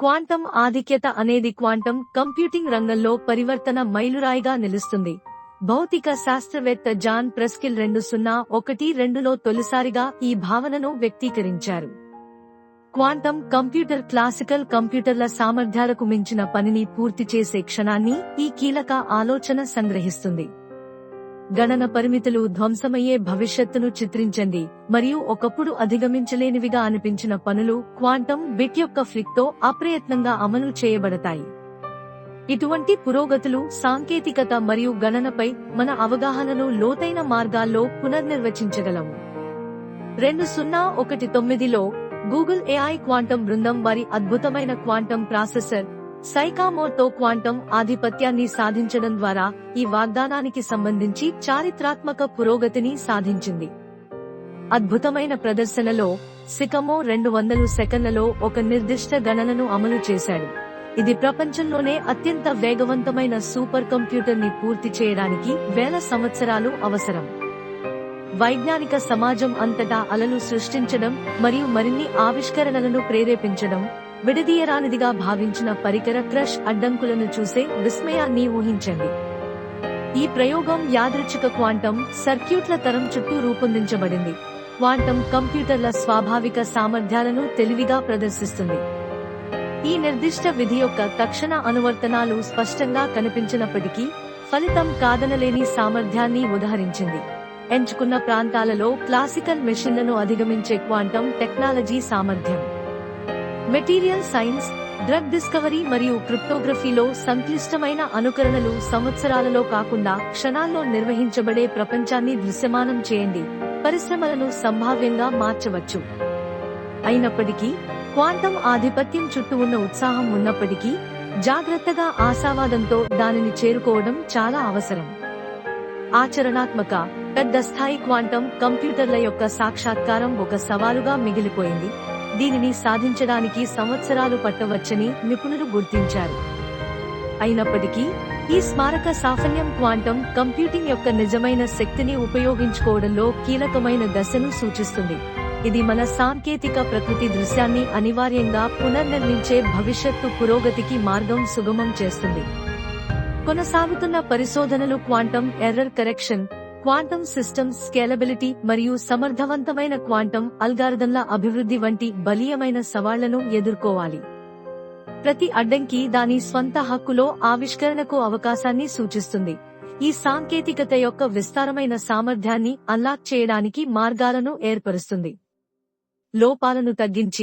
Quantum ఆధిక్యత అనేది quantum computing రంగంలో పరివర్తన మైలురాయిగా నిలుస్తుంది. భౌతిక శాస్త్రవేత్త జాన్ ప్రెస్కిల్ 2012లో తొలిసారిగా ఈ భావనను వ్యక్తీకరించారు. క్వాంటం కంప్యూటర్ క్లాసికల్ కంప్యూటర్ల సామర్థ్యాలకు మించిన పనిని పూర్తి చేసే క్షణాన్ని ఈ కీలక ఆలోచన సంగ్రహిస్తుంది. గణన పరిమితులు ధ్వంసమయ్యే భవిష్యత్తును చిత్రించండి మరియు ఒకప్పుడు అధిగమించలేనివిగా అనిపించిన పనులు క్వాంటం బిట్ యొక్క ఫ్లిక్తో అప్రయత్నంగా అమలు చేయబడతాయి. ఇటువంటి పురోగతులు సాంకేతికత మరియు గణనపై మన అవగాహనను లోతైన మార్గాల్లో పునర్నిర్వచించగలవు. 2019లో గూగుల్ ఏఐ క్వాంటం బృందం వారి అద్భుతమైన క్వాంటం ప్రాసెసర్ సైకామోర్తో క్వాంటం ఆధిపత్యాన్ని సాధించడం ద్వారా ఈ వాగ్దానానికి సంబంధించి చారిత్రాత్మక పురోగతిని సాధించింది. అద్భుతమైన ప్రదర్శనలో సికమో 200 సెకన్లలో ఒక నిర్దిష్ట గణనను అమలు చేశాడు. ఇది ప్రపంచంలోనే అత్యంత వేగవంతమైన సూపర్ కంప్యూటర్ని పూర్తి చేయడానికి వేల సంవత్సరాలు అవసరం. వైజ్ఞానిక సమాజం అంతటా అలలు సృష్టించడం మరియు మరిన్ని ఆవిష్కరణలను ప్రేరేపించడం విడదీయరానిదిగా భావించిన పరికర క్రష్ అడ్డంకులను చూసే విస్మయాన్ని ఊహించండి. ఈ ప్రయోగం యాదృచ్ఛిక క్వాంటం సర్క్యూట్ల తరం చుట్టూ రూపొందించబడింది. క్వాంటం కంప్యూటర్ల స్వాభావిక సామర్థ్యాలను తెలివిగా ప్రదర్శిస్తుంది. ఈ నిర్దిష్ట విధి యొక్క తక్షణ అనువర్తనాలు స్పష్టంగా కనిపించినప్పటికీ ఫలితం కాదనలేని సామర్థ్యాన్ని ఉదహరించింది. ఎంచుకున్న ప్రాంతాలలో క్లాసికల్ మెషిన్లను అధిగమించే క్వాంటం టెక్నాలజీ సామర్థ్యం. మెటీరియల్ సైన్స్, డ్రగ్ డిస్కవరీ మరియు క్రిప్టోగ్రఫీలో సంక్లిష్టమైన అనుకరణలు సంవత్సరాలలో కాకుండా క్షణాల్లో నిర్వహించబడే ప్రపంచాన్ని దృశ్యమానం చేయండి. పరిశ్రమలను సంభావ్యంగా మార్చవచ్చు. అయినప్పటికీ క్వాంటం ఆధిపత్యం చుట్టూ ఉన్న ఉత్సాహం ఉన్నప్పటికీ జాగ్రత్తగా ఆశావాదంతో దానిని చేరుకోవడం చాలా అవసరం. ఆచరణాత్మక పెద్ద స్థాయి క్వాంటం కంప్యూటర్ల యొక్క సాక్షాత్కారం ఒక సవాలుగా మిగిలిపోయింది. దీనిని సాధించడానికి సంవత్సరాలు పట్టవచ్చని నిపుణులు గుర్తించారు. అయినప్పటికీ ఈ స్మారక సాఫల్యం క్వాంటం కంప్యూటింగ్ యొక్క నిజమైన శక్తిని ఉపయోగించుకోవడంలో కీలకమైన దశను సూచిస్తుంది. ఇది మన సాంకేతిక ప్రకృతి దృశ్యాన్ని అనివార్యంగా పునర్నిర్మించే భవిష్యత్తు పురోగతికి మార్గం సుగమం చేస్తుంది. కొనసాగుతున్న పరిశోధనలు quantum error correction, quantum systems scalability మరియు సమర్థవంతమైన క్వాంటం అల్గారిథంల అభివృద్ధి వంటి బలీయమైన సవాళ్లను ఎదుర్కోవాలి. ప్రతి అడ్డంకి దాని స్వంత హక్కులో ఆవిష్కరణకు అవకాశాన్ని సూచిస్తుంది. ఈ సాంకేతికత యొక్క విస్తారమైన సామర్థ్యాన్ని అన్లాక్ చేయడానికి మార్గాలను ఏర్పరుస్తుంది. లోపాలను తగ్గించి